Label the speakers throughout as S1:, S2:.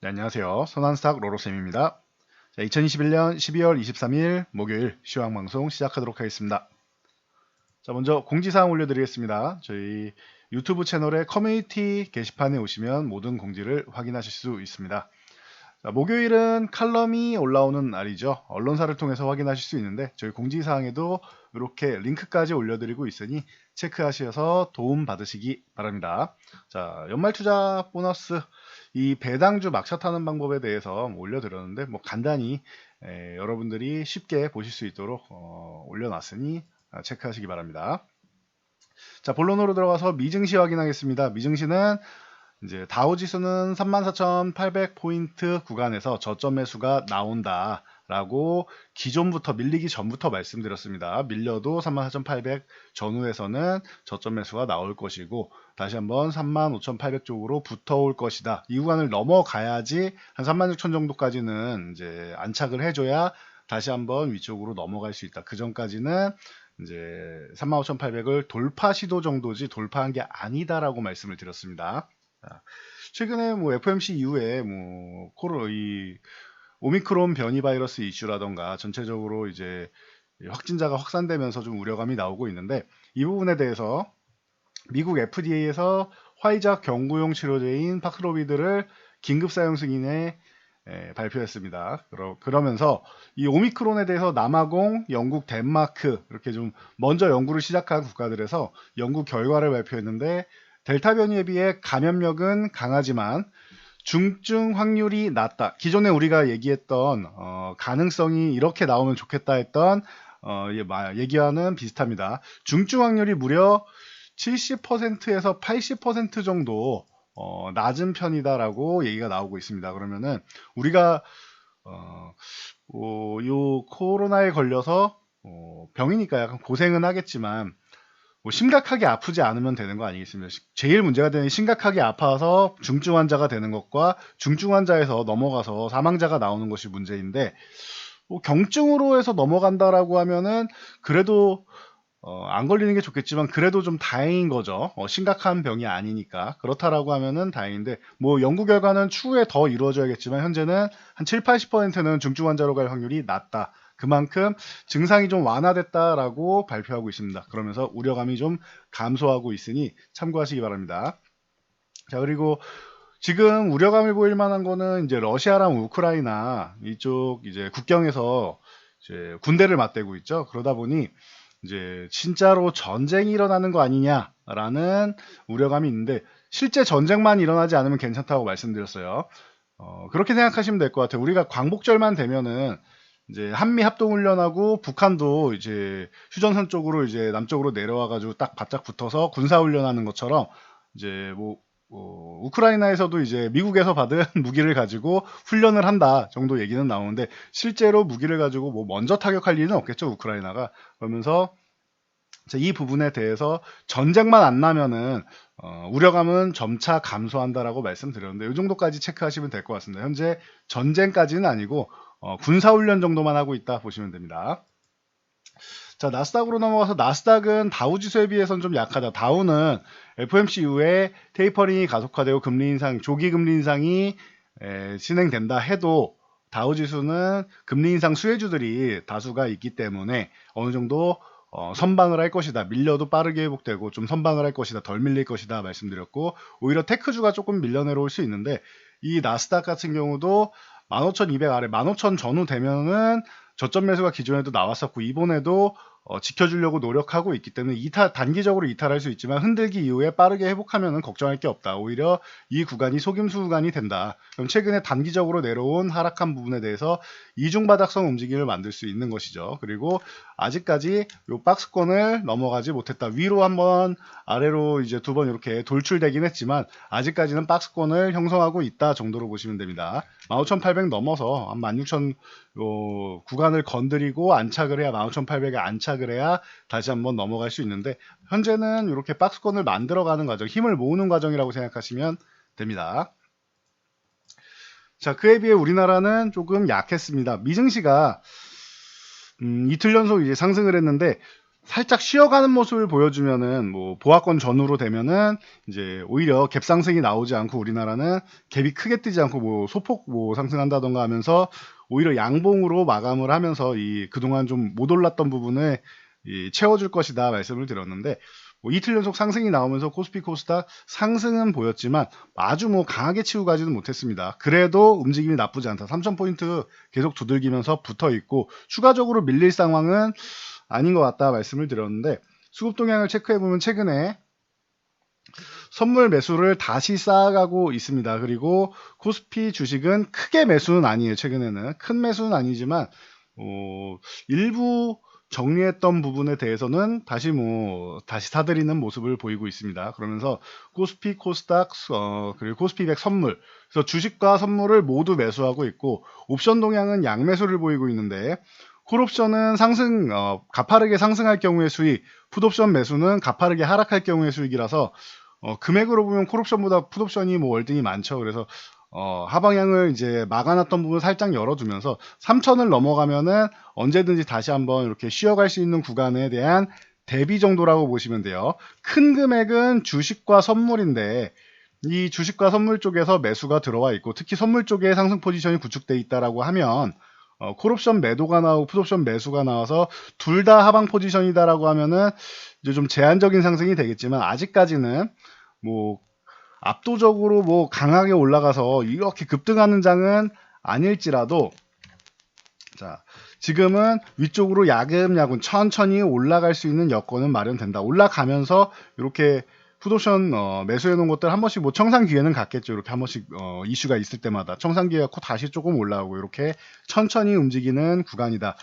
S1: 네, 안녕하세요. 선한스탁 로로쌤입니다. 자, 2021년 12월 23일 목요일 시황방송 시작하도록 하겠습니다. 자, 먼저 공지사항 올려드리겠습니다. 저희 유튜브 채널의 커뮤니티 게시판에 오시면 모든 공지를 확인하실 수 있습니다. 자, 목요일은 칼럼이 올라오는 날이죠. 언론사를 통해서 확인하실 수 있는데 저희 공지사항에도 이렇게 링크까지 올려드리고 있으니 체크하셔서 도움 받으시기 바랍니다. 자, 연말투자 보너스 이 배당주 막차 타는 방법에 대해서 올려드렸는데 간단히 여러분들이 쉽게 보실 수 있도록 올려놨으니 체크하시기 바랍니다. 자, 본론으로 들어가서 미증시 확인하겠습니다. 미증시는 이제 다우지수는 34,800포인트 구간에서 저점 매수가 나온다라고 기존부터 밀리기 전부터 말씀드렸습니다. 밀려도 34,800 전후에서는 저점 매수가 나올 것이고 다시 한번 35,800 쪽으로 붙어올 것이다. 이 구간을 넘어가야지 한 36,000 정도까지는 이제 안착을 해줘야 다시 한번 위쪽으로 넘어갈 수 있다. 그 전까지는 이제 35,800을 돌파 시도 정도지 돌파한 게 아니다라고 말씀을 드렸습니다. 최근에 FOMC 이후에 이 오미크론 변이 바이러스 이슈라던가 전체적으로 이제 확진자가 확산되면서 좀 우려감이 나오고 있는데 이 부분에 대해서 미국 FDA에서 화이자 경구용 치료제인 팍스로비드를 긴급 사용 승인에 발표했습니다. 그러면서 이 오미크론에 대해서 남아공, 영국, 덴마크 이렇게 좀 먼저 연구를 시작한 국가들에서 연구 결과를 발표했는데 델타 변이에 비해 감염력은 강하지만 중증 확률이 낮다. 기존에 우리가 얘기했던 가능성이 이렇게 나오면 좋겠다 했던 얘기와는 비슷합니다. 중증 확률이 무려 70%에서 80% 정도 낮은 편이다라고 얘기가 나오고 있습니다. 그러면은 우리가 요 코로나에 걸려서 병이니까 약간 고생은 하겠지만 심각하게 아프지 않으면 되는 거 아니겠습니까? 제일 문제가 되는 심각하게 아파서 중증 환자가 되는 것과 중증 환자에서 넘어가서 사망자가 나오는 것이 문제인데 경증으로 해서 넘어간다라고 하면은 그래도 안 걸리는 게 좋겠지만 그래도 좀 다행인 거죠. 심각한 병이 아니니까. 그렇다라고 하면은 다행인데 연구 결과는 추후에 더 이루어져야겠지만 현재는 한 7, 80%는 중증 환자로 갈 확률이 낮다. 그만큼 증상이 좀 완화됐다라고 발표하고 있습니다. 그러면서 우려감이 좀 감소하고 있으니 참고하시기 바랍니다. 자, 그리고 지금 우려감을 보일 만한 거는 이제 러시아랑 우크라이나 이쪽 이제 국경에서 이제 군대를 맞대고 있죠. 그러다 보니 이제 진짜로 전쟁이 일어나는 거 아니냐라는 우려감이 있는데 실제 전쟁만 일어나지 않으면 괜찮다고 말씀드렸어요. 그렇게 생각하시면 될 것 같아요. 우리가 광복절만 되면은 이제 한미 합동훈련하고 북한도 이제 휴전선 쪽으로 이제 남쪽으로 내려와가지고 딱 바짝 붙어서 군사훈련하는 것처럼 이제 우크라이나에서도 이제 미국에서 받은 무기를 가지고 훈련을 한다 정도 얘기는 나오는데 실제로 무기를 가지고 먼저 타격할 일은 없겠죠, 우크라이나가. 그러면서 이 부분에 대해서 전쟁만 안 나면은 우려감은 점차 감소한다라고 말씀드렸는데 이 정도까지 체크하시면 될 것 같습니다. 현재 전쟁까지는 아니고 군사훈련 정도만 하고 있다 보시면 됩니다. 자, 나스닥으로 넘어가서 나스닥은 다우지수에 비해서는 좀 약하다. 다우는 FOMC 이후에 테이퍼링이 가속화되고 금리 인상, 조기 금리 인상이 진행된다 해도 다우지수는 금리 인상 수혜주들이 다수가 있기 때문에 어느 정도 선방을 할 것이다. 밀려도 빠르게 회복되고 좀 선방을 할 것이다. 덜 밀릴 것이다 말씀드렸고 오히려 테크주가 조금 밀려 내려올 수 있는데 이 나스닥 같은 경우도 15,200 아래 15,000 전후 되면은 저점 매수가 기존에도 나왔었고 이번에도 지켜주려고 노력하고 있기 때문에 단기적으로 이탈할 수 있지만 흔들기 이후에 빠르게 회복하면은 걱정할 게 없다. 오히려 이 구간이 속임수 구간이 된다. 그럼 최근에 단기적으로 내려온 하락한 부분에 대해서 이중바닥성 움직임을 만들 수 있는 것이죠. 그리고 아직까지 요 박스권을 넘어가지 못했다. 위로 한번 아래로 이제 두 번 이렇게 돌출되긴 했지만 아직까지는 박스권을 형성하고 있다 정도로 보시면 됩니다. 15,800 넘어서 한 16,000 구간을 건드리고 안착을 해야 15,800에 안착을 해야 다시 한번 넘어갈 수 있는데 현재는 이렇게 박스권을 만들어가는 과정, 힘을 모으는 과정이라고 생각하시면 됩니다. 자, 그에 비해 우리나라는 조금 약했습니다. 미증시가 이틀 연속 이제 상승을 했는데 살짝 쉬어가는 모습을 보여주면은 뭐 보합권 전후로 되면은 이제 오히려 갭 상승이 나오지 않고 우리나라는 갭이 크게 뜨지 않고 뭐 소폭 뭐 상승한다던가 하면서 오히려 양봉으로 마감을 하면서 이 그동안 좀 못 올랐던 부분을 채워줄 것이다 말씀을 드렸는데, 뭐 이틀 연속 상승이 나오면서 코스피 코스닥 상승은 보였지만 아주 뭐 강하게 치고 가지는 못했습니다. 그래도 움직임이 나쁘지 않다. 3,000포인트 계속 두들기면서 붙어 있고 추가적으로 밀릴 상황은 아닌 것 같다 말씀을 드렸는데, 수급 동향을 체크해보면 최근에 선물 매수를 다시 쌓아가고 있습니다. 그리고 코스피 주식은 크게 매수는 아니에요. 최근에는 큰 매수는 아니지만 일부 정리했던 부분에 대해서는 다시 사들이는 모습을 보이고 있습니다. 그러면서 코스피 코스닥 그리고 코스피 100 선물, 그래서 주식과 선물을 모두 매수하고 있고, 옵션 동향은 양매수를 보이고 있는데, 콜옵션은 가파르게 상승할 경우의 수익, 풋옵션 매수는 가파르게 하락할 경우의 수익이라서 금액으로 보면 콜옵션보다 풋옵션이 뭐 월등히 많죠. 그래서 하방향을 이제 막아놨던 부분 살짝 열어두면서 3천을 넘어가면은 언제든지 다시 한번 이렇게 쉬어갈 수 있는 구간에 대한 대비 정도라고 보시면 돼요. 큰 금액은 주식과 선물인데, 이 주식과 선물 쪽에서 매수가 들어와 있고, 특히 선물 쪽에 상승 포지션이 구축돼 있다라고 하면 콜옵션 매도가 나오고 풋옵션 매수가 나와서 둘 다 하방 포지션이다라고 하면은 이제 좀 제한적인 상승이 되겠지만, 아직까지는 뭐 압도적으로 뭐 강하게 올라가서 이렇게 급등하는 장은 아닐지라도, 자, 지금은 위쪽으로 야금야금 천천히 올라갈 수 있는 여건은 마련된다. 올라가면서 이렇게 풋옵션 매수해 놓은 것들 한 번씩 뭐 청산 기회는 갖겠죠. 이렇게 한 번씩 이슈가 있을 때마다 청산 기회 갖고 다시 조금 올라오고 이렇게 천천히 움직이는 구간이다.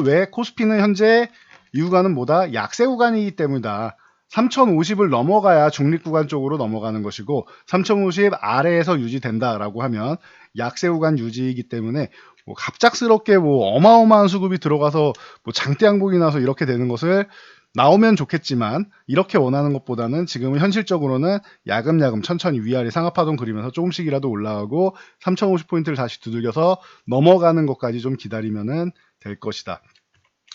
S1: 왜 코스피는 현재 이 구간은 뭐다? 약세 구간이기 때문이다. 3050을 넘어가야 중립 구간 쪽으로 넘어가는 것이고, 3050 아래에서 유지된다라고 하면 약세 구간 유지이기 때문에 뭐 갑작스럽게 뭐 어마어마한 수급이 들어가서 뭐 장대 양봉이 나서 이렇게 되는 것을 나오면 좋겠지만, 이렇게 원하는 것보다는 지금은 현실적으로는 야금야금 천천히 위아래 상하파동 그리면서 조금씩이라도 올라가고 3050포인트를 다시 두들겨서 넘어가는 것까지 좀 기다리면은 될 것이다.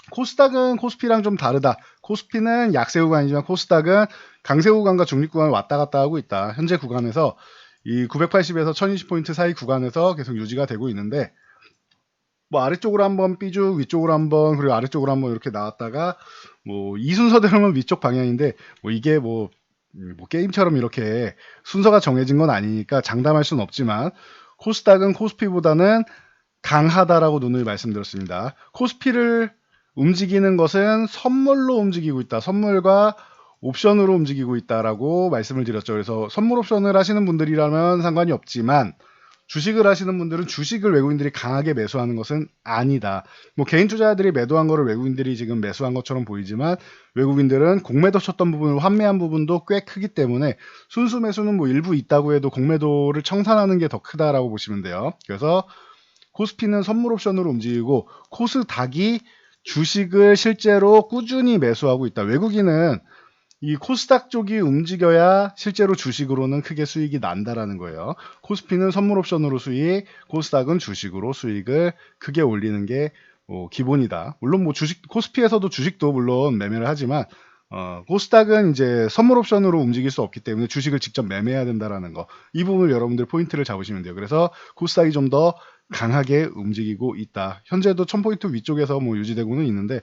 S1: 코스닥은 코스피랑 좀 다르다. 코스피는 약세 구간이지만 코스닥은 강세 구간과 중립 구간을 왔다 갔다 하고 있다. 현재 구간에서 이 980에서 1020포인트 사이 구간에서 계속 유지가 되고 있는데, 뭐 아래쪽으로 한번 삐죽, 위쪽으로 한번, 그리고 아래쪽으로 한번 이렇게 나왔다가 뭐 이 순서대로면 위쪽 방향인데, 뭐 이게 뭐 게임처럼 이렇게 순서가 정해진 건 아니니까 장담할 수는 없지만, 코스닥은 코스피보다는 강하다라고 눈을 말씀드렸습니다. 코스피를 움직이는 것은 선물로 움직이고 있다. 선물과 옵션으로 움직이고 있다라고 말씀을 드렸죠. 그래서 선물 옵션을 하시는 분들이라면 상관이 없지만, 주식을 하시는 분들은 주식을 외국인들이 강하게 매수하는 것은 아니다. 뭐 개인 투자자들이 매도한 거를 외국인들이 지금 매수한 것처럼 보이지만, 외국인들은 공매도 쳤던 부분을 환매한 부분도 꽤 크기 때문에 순수 매수는 뭐 일부 있다고 해도 공매도를 청산하는 게 더 크다라고 보시면 돼요. 그래서 코스피는 선물 옵션으로 움직이고, 코스닥이 주식을 실제로 꾸준히 매수하고 있다. 외국인은 이 코스닥 쪽이 움직여야 실제로 주식으로는 크게 수익이 난다라는 거예요. 코스피는 선물 옵션으로 수익, 코스닥은 주식으로 수익을 크게 올리는 게 기본이다. 물론 뭐 코스피에서도 주식도 물론 매매를 하지만, 코스닥은 이제 선물 옵션으로 움직일 수 없기 때문에 주식을 직접 매매해야 된다라는 거. 이 부분을 여러분들 포인트를 잡으시면 돼요. 그래서 코스닥이 좀 더 강하게 움직이고 있다. 현재도 1000포인트 위쪽에서 뭐 유지되고는 있는데,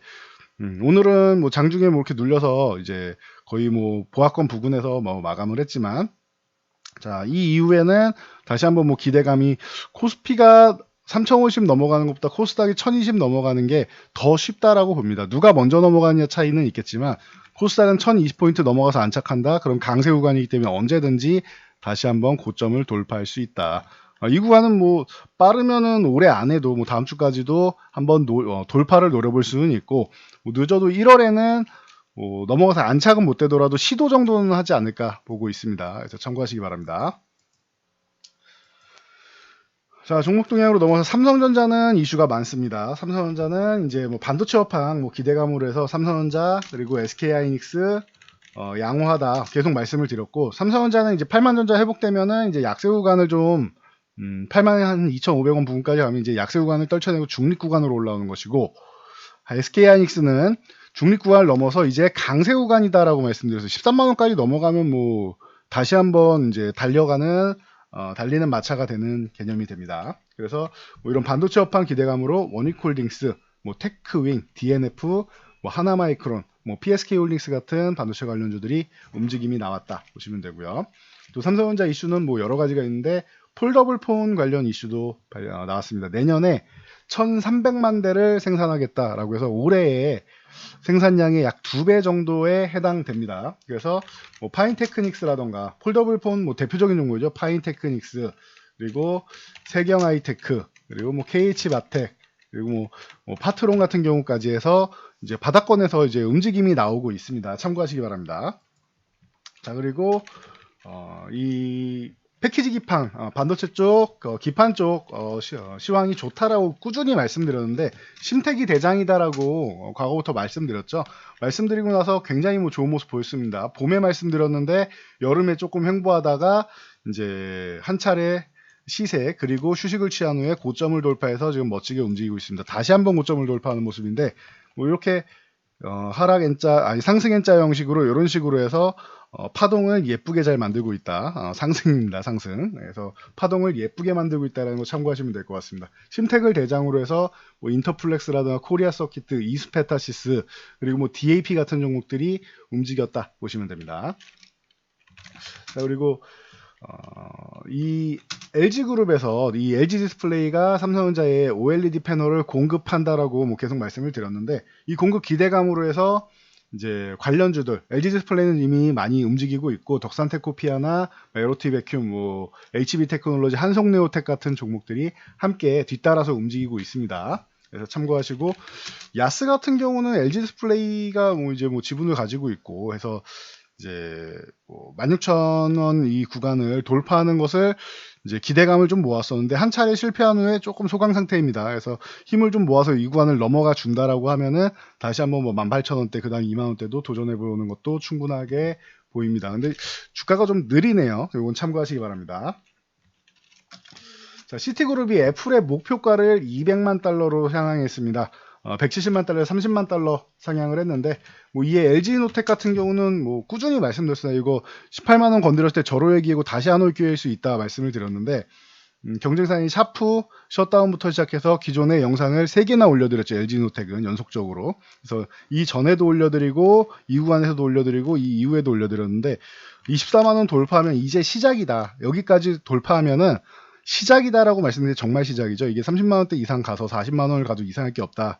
S1: 오늘은 뭐 장중에 뭐 이렇게 눌려서 이제 거의 뭐 보합권 부근에서 뭐 마감을 했지만, 자, 이 이후에는 다시 한번 뭐 기대감이, 코스피가 3050 넘어가는 것보다 코스닥이 1020 넘어가는 게 더 쉽다라고 봅니다. 누가 먼저 넘어가느냐 차이는 있겠지만, 코스닥은 1020포인트 넘어가서 안착한다. 그럼 강세 구간이기 때문에 언제든지 다시 한번 고점을 돌파할 수 있다. 이 구간은 뭐 빠르면은 올해 안에도 뭐 다음 주까지도 한번 돌파를 노려볼 수는 있고, 뭐 늦어도 1월에는 넘어가서 안착은 못 되더라도 시도 정도는 하지 않을까 보고 있습니다. 그래서 참고하시기 바랍니다. 자, 종목 동향으로 넘어가서 삼성전자는 이슈가 많습니다. 삼성전자는 이제 뭐 반도체 업황 뭐 기대감으로 해서 삼성전자 그리고 SK하이닉스 양호하다 계속 말씀을 드렸고, 삼성전자는 이제 8만전자 회복되면은 이제 약세 구간을 좀 8만 한 2,500원 부근까지 가면 이제 약세 구간을 떨쳐내고 중립 구간으로 올라오는 것이고, SK하이닉스는 중립 구간을 넘어서 이제 강세 구간이다라고 말씀드렸어요. 13만 원까지 넘어가면 뭐 다시 한번 이제 달리는 마차가 되는 개념이 됩니다. 그래서 뭐 이런 반도체 업황 기대감으로 원익홀딩스, 뭐 테크윙, DNF, 뭐 하나마이크론, 뭐 PSK홀딩스 같은 반도체 관련주들이 움직임이 나왔다 보시면 되고요. 또 삼성전자 이슈는 뭐 여러 가지가 있는데 폴더블 폰 관련 이슈도 나왔습니다. 내년에 1300만 대를 생산하겠다라고 해서 올해에 생산량의 약 2배 정도에 해당됩니다. 그래서 뭐 파인테크닉스라던가 폴더블 폰 뭐 대표적인 종목이죠. 파인테크닉스, 그리고 세경하이테크, 그리고 뭐 KH마텍, 그리고 뭐 파트론 같은 경우까지 해서 이제 바닥권에서 이제 움직임이 나오고 있습니다. 참고하시기 바랍니다. 자, 그리고 이 패키지 기판, 반도체 쪽, 기판 쪽 시황이 좋다라고 꾸준히 말씀드렸는데 심택이 대장이다라고 과거부터 말씀드렸죠. 말씀드리고 나서 굉장히 뭐 좋은 모습 보였습니다. 봄에 말씀드렸는데 여름에 조금 횡보하다가 이제 한 차례 시세 그리고 휴식을 취한 후에 고점을 돌파해서 지금 멋지게 움직이고 있습니다. 다시 한번 고점을 돌파하는 모습인데 뭐 이렇게 상승 N자 형식으로 이런 식으로 해서 파동을 예쁘게 잘 만들고 있다. 상승입니다. 상승. 그래서 파동을 예쁘게 만들고 있다는 거 참고하시면 될 것 같습니다. 심택을 대장으로 해서 뭐 인터플렉스라든가 코리아 서키트, 이스페타시스, 그리고 뭐 DAP 같은 종목들이 움직였다 보시면 됩니다. 자, 그리고 이 LG그룹에서 이 LG 디스플레이가 삼성전자에 OLED 패널을 공급한다라고 뭐 계속 말씀을 드렸는데 이 공급 기대감으로 해서 이제 관련주들 LG 디스플레이는 이미 많이 움직이고 있고 덕산테크피아나 에로티 베큐um, 뭐 HB 테크놀로지, 한송네오텍 같은 종목들이 함께 뒤따라서 움직이고 있습니다. 그래서 참고하시고 야스 같은 경우는 LG 디스플레이가 뭐 이제 뭐 지분을 가지고 있고 해서 이제 뭐 16,000원 이 구간을 돌파하는 것을 이제 기대감을 좀 모았었는데 한 차례 실패한 후에 조금 소강 상태입니다. 그래서 힘을 좀 모아서 이 구간을 넘어가 준다라고 하면은 다시 한번 뭐 18,000원대 그다음 2만원대도 도전해 보는 것도 충분하게 보입니다. 근데 주가가 좀 느리네요. 이건 참고하시기 바랍니다. 자, 시티그룹이 애플의 목표가를 200만 달러로 향했습니다. 170만 달러에 30만 달러 상향을 했는데 뭐 이에 LG노텍 같은 경우는 뭐 꾸준히 말씀드렸어요. 이거 18만 원 건드렸을 때 저로 얘기하고 다시 안 올 기회일 수 있다 말씀을 드렸는데 경쟁사인 샤프 셧다운부터 시작해서 기존의 영상을 3개나 올려드렸죠. LG노텍은 연속적으로. 그래서 이 전에도 올려드리고 이 구간에서도 올려드리고 이 이후에도 올려드렸는데 24만 원 돌파하면 이제 시작이다. 여기까지 돌파하면은 시작이다라고 말씀드리는데 정말 시작이죠. 이게 30만원대 이상 가서 40만원을 가도 이상할 게 없다.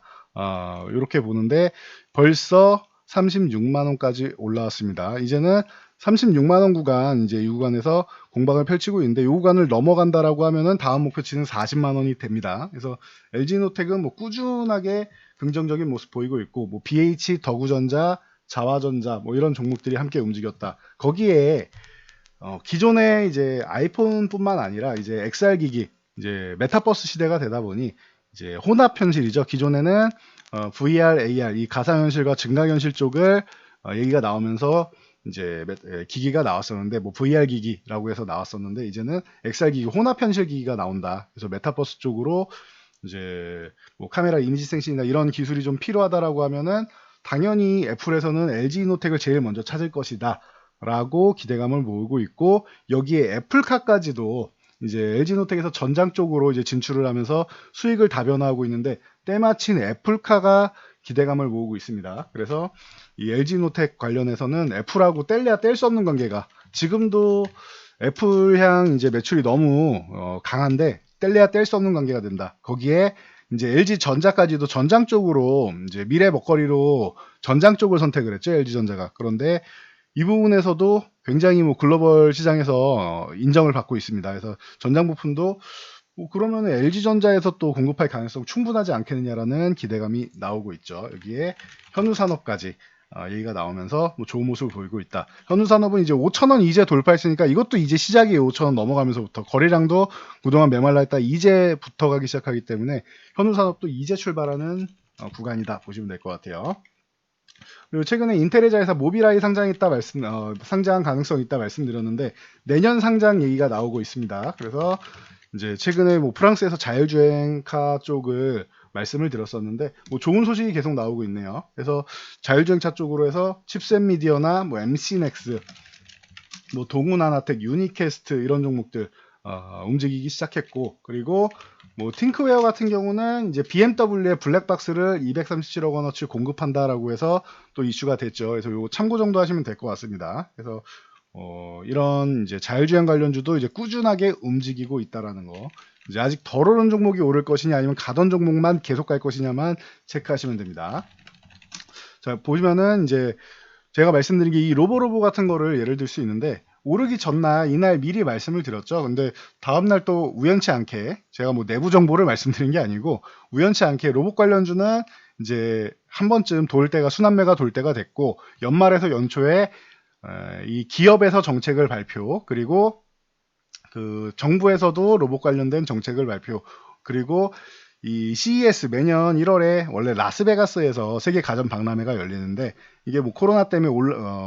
S1: 이렇게 보는데 벌써 36만원까지 올라왔습니다. 이제는 36만원 구간, 이제 이 구간에서 공방을 펼치고 있는데 이 구간을 넘어간다라고 하면은 다음 목표치는 40만원이 됩니다. 그래서 LG노텍은 뭐 꾸준하게 긍정적인 모습 보이고 있고, 뭐 BH, 더구전자, 자화전자, 뭐 이런 종목들이 함께 움직였다. 거기에 기존의 이제 아이폰뿐만 아니라 이제 XR 기기, 이제 메타버스 시대가 되다 보니 이제 혼합 현실이죠. 기존에는 VR, AR 이 가상현실과 증강현실 쪽을 얘기가 나오면서 이제 기기가 나왔었는데 뭐 VR 기기라고 해서 나왔었는데 이제는 XR 기기, 혼합 현실 기기가 나온다. 그래서 메타버스 쪽으로 이제 뭐 카메라 이미지 생성이나 이런 기술이 좀 필요하다라고 하면은 당연히 애플에서는 LG노텍을 제일 먼저 찾을 것이다. 라고 기대감을 모으고 있고 여기에 애플카까지도 이제 LG노텍에서 전장 쪽으로 이제 진출을 하면서 수익을 다변화하고 있는데 때마침 애플카가 기대감을 모으고 있습니다. 그래서 이 LG노텍 관련해서는 애플하고 뗄래야 뗄 수 없는 관계가 지금도 애플향 이제 매출이 너무 강한데 뗄래야 뗄 수 없는 관계가 된다. 거기에 이제 LG전자까지도 전장 쪽으로 이제 미래 먹거리로 전장 쪽을 선택을 했죠. LG전자가. 그런데 이 부분에서도 굉장히 뭐 글로벌 시장에서 인정을 받고 있습니다. 그래서 전장 부품도 뭐 그러면 LG전자에서 또 공급할 가능성 충분하지 않겠느냐라는 기대감이 나오고 있죠. 여기에 현우산업까지 얘기가 나오면서 뭐 좋은 모습을 보이고 있다. 현우산업은 이제 5,000원 이제 돌파했으니까 이것도 이제 시작이에요. 5,000원 넘어가면서부터 거래량도 그동안 메말라 있다 이제 붙어가기 시작하기 때문에 현우산업도 이제 출발하는 구간이다 보시면 될 것 같아요. 그리고 최근에 인텔레자에서 모비라이 상장 가능성이 있다 말씀드렸는데 내년 상장 얘기가 나오고 있습니다. 그래서 이제 최근에 뭐 프랑스에서 자율주행카 쪽을 말씀을 드렸었는데 뭐 좋은 소식이 계속 나오고 있네요. 그래서 자율주행차 쪽으로 해서 칩셋 미디어나 뭐 MC넥스, 뭐 동훈하나텍, 유니캐스트 이런 종목들 움직이기 시작했고, 그리고 뭐 팅크웨어 같은 경우는 이제 BMW의 블랙박스를 237억 원어치 공급한다라고 해서 또 이슈가 됐죠. 그래서 요거 참고 정도 하시면 될 것 같습니다. 그래서 이런 이제 자율주행 관련주도 이제 꾸준하게 움직이고 있다라는 거. 이제 아직 덜 오른 종목이 오를 것이냐 아니면 가던 종목만 계속 갈 것이냐만 체크하시면 됩니다. 자, 보시면은 이제 제가 말씀드린 게 이 로보로보 같은 거를 예를 들 수 있는데, 오르기 전날 이날 미리 말씀을 드렸죠. 근데 다음날 또 우연치 않게, 제가 뭐 내부 정보를 말씀드린 게 아니고 우연치 않게 로봇 관련주는 이제 한 번쯤 돌 때가, 순환매가 돌 때가 됐고, 연말에서 연초에 이 기업에서 정책을 발표, 그리고 그 정부에서도 로봇 관련된 정책을 발표, 그리고 이 CES 매년 1월에 원래 라스베가스에서 세계 가전 박람회가 열리는데, 이게 뭐 코로나 때문에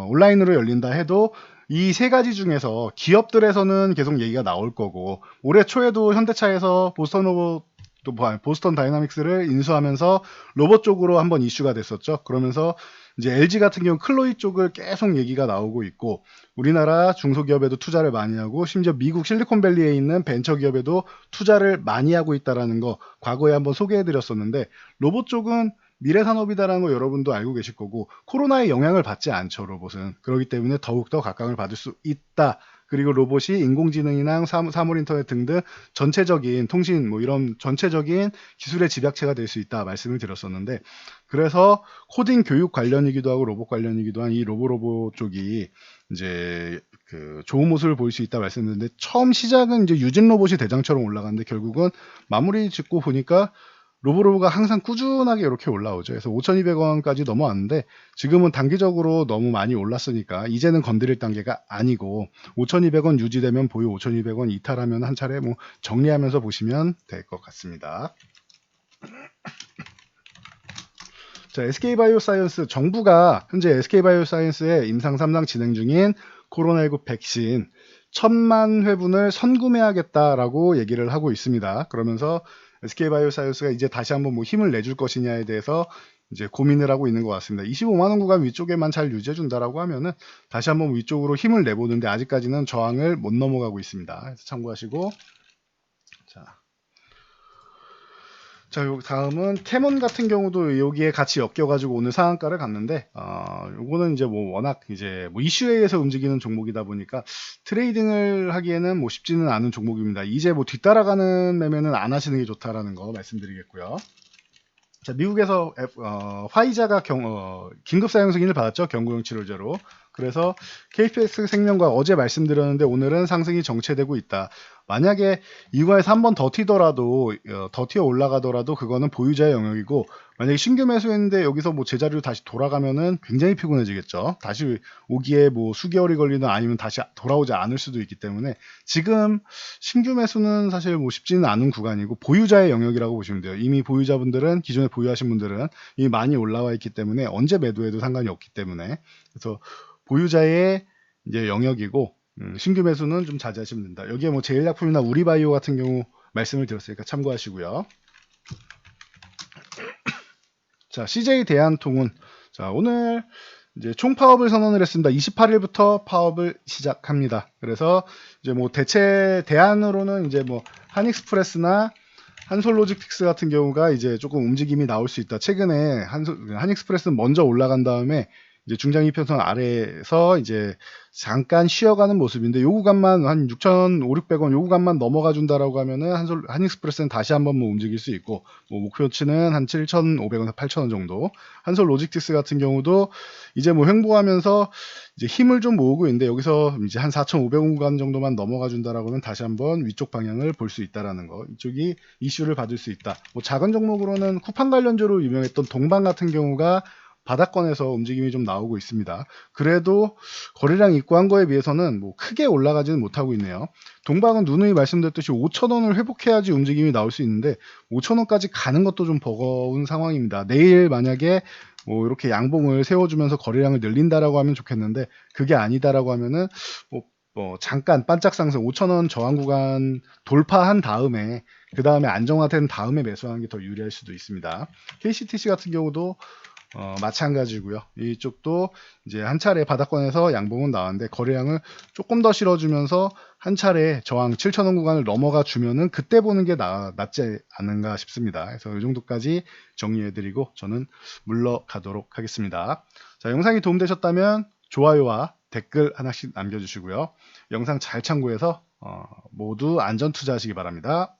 S1: 온라인으로 열린다 해도 이 세 가지 중에서 기업들에서는 계속 얘기가 나올 거고, 올해 초에도 현대차에서 보스턴 다이나믹스를 인수하면서 로봇 쪽으로 한번 이슈가 됐었죠. 그러면서 이제 LG 같은 경우 클로이 쪽을 계속 얘기가 나오고 있고, 우리나라 중소기업에도 투자를 많이 하고, 심지어 미국 실리콘밸리에 있는 벤처기업에도 투자를 많이 하고 있다는 거 과거에 한번 소개해드렸었는데, 로봇 쪽은 미래 산업이다라는 거 여러분도 알고 계실 거고, 코로나의 영향을 받지 않죠, 로봇은. 그렇기 때문에 더욱더 각광을 받을 수 있다. 그리고 로봇이 인공지능이나 사물 인터넷 등등 전체적인 통신 뭐 이런 전체적인 기술의 집약체가 될 수 있다 말씀을 드렸었는데, 그래서 코딩 교육 관련이기도 하고 로봇 관련이기도 한 이 로보로보 쪽이 이제 그 좋은 모습을 보일 수 있다 말씀드렸는데, 처음 시작은 이제 유진 로봇이 대장처럼 올라갔는데 결국은 마무리 짓고 보니까 로보로보가 항상 꾸준하게 이렇게 올라오죠. 그래서 5,200원까지 넘어왔는데, 지금은 단기적으로 너무 많이 올랐으니까 이제는 건드릴 단계가 아니고 5,200원 유지되면 보유, 5,200원 이탈하면 한 차례 뭐 정리하면서 보시면 될 것 같습니다. 자, SK바이오사이언스, 정부가 현재 SK바이오사이언스의 임상 3상 진행 중인 코로나19 백신 1,000만 회분을 선구매하겠다라고 얘기를 하고 있습니다. 그러면서 SK바이오사이언스가 이제 다시 한번 뭐 힘을 내줄 것이냐에 대해서 이제 고민을 하고 있는 것 같습니다. 25만 원 구간 위쪽에만 잘 유지해준다라고 하면은 다시 한번 위쪽으로 힘을 내보는데, 아직까지는 저항을 못 넘어가고 있습니다. 그래서 참고하시고, 자, 요 다음은 캐몬 같은 경우도 여기에 같이 엮여가지고 오늘 상한가를 갔는데, 요거는 이제 뭐 워낙 이제 뭐 이슈에 의해서 움직이는 종목이다 보니까 트레이딩을 하기에는 뭐 쉽지는 않은 종목입니다. 이제 뭐 뒤따라가는 매매는 안 하시는 게 좋다라는 거 말씀드리겠고요. 자, 미국에서 화이자가 긴급 사용 승인을 받았죠. 경구용 치료제로. 그래서 KPX 생명과 어제 말씀드렸는데 오늘은 상승이 정체되고 있다. 만약에 이거에서 한 번 더 튀더라도 더 튀어 올라가더라도 그거는 보유자의 영역이고, 만약에 신규 매수했는데 여기서 뭐 제자리로 다시 돌아가면은 굉장히 피곤해지겠죠. 다시 오기에 뭐 수개월이 걸리든 아니면 다시 돌아오지 않을 수도 있기 때문에 지금 신규 매수는 사실 뭐 쉽지는 않은 구간이고 보유자의 영역이라고 보시면 돼요. 이미 보유자분들은, 기존에 보유하신 분들은 이미 많이 올라와 있기 때문에 언제 매도해도 상관이 없기 때문에, 그래서 보유자의 이제 영역이고, 신규 매수는 좀 자제하시면 된다. 여기에 뭐 제일약품이나 우리바이오 같은 경우 말씀을 드렸으니까 참고하시고요. 자, CJ 대한통운. 자, 오늘 이제 총 파업을 선언을 했습니다. 28일부터 파업을 시작합니다. 그래서 이제 뭐 대체 대안으로는 이제 뭐 한익스프레스나 한솔로직틱스 같은 경우가 이제 조금 움직임이 나올 수 있다. 최근에 한익스프레스는 먼저 올라간 다음에 이제 중장 이평선 아래에서 이제 잠깐 쉬어가는 모습인데, 요 구간만 한 6,500~600원 요 구간만 넘어가 준다라고 하면은 한익스프레스는 다시 한번 뭐 움직일 수 있고, 뭐 목표치는 한 7,500원에서 8,000원 정도. 한솔로직틱스 같은 경우도 이제 뭐 횡보하면서 이제 힘을 좀 모으고 있는데, 여기서 이제 한 4,500원 구간 정도만 넘어가 준다라고 하면 다시 한번 위쪽 방향을 볼 수 있다라는 거. 이쪽이 이슈를 받을 수 있다. 뭐 작은 종목으로는 쿠팡 관련주로 유명했던 동방 같은 경우가 바닥권에서 움직임이 좀 나오고 있습니다. 그래도 거래량 있고 한 거에 비해서는 뭐 크게 올라가지는 못하고 있네요. 동방은 누누이 말씀드렸듯이 5,000원을 회복해야지 움직임이 나올 수 있는데 5,000원까지 가는 것도 좀 버거운 상황입니다. 내일 만약에 뭐 이렇게 양봉을 세워주면서 거래량을 늘린다라고 하면 좋겠는데, 그게 아니다라고 하면은 뭐 잠깐 반짝 상승 5,000원 저항 구간 돌파한 다음에 그 다음에 안정화된 다음에 매수하는 게 더 유리할 수도 있습니다. KCTC 같은 경우도 마찬가지고요. 이쪽도 이제 한 차례 바닥권에서 양봉은 나왔는데 거래량을 조금 더 실어주면서 한 차례 저항 7,000원 구간을 넘어가 주면은 그때 보는 게 낫지 않은가 싶습니다. 그래서 이 정도까지 정리해드리고 저는 물러가도록 하겠습니다. 자, 영상이 도움되셨다면 좋아요와 댓글 하나씩 남겨주시고요. 영상 잘 참고해서 모두 안전 투자하시기 바랍니다.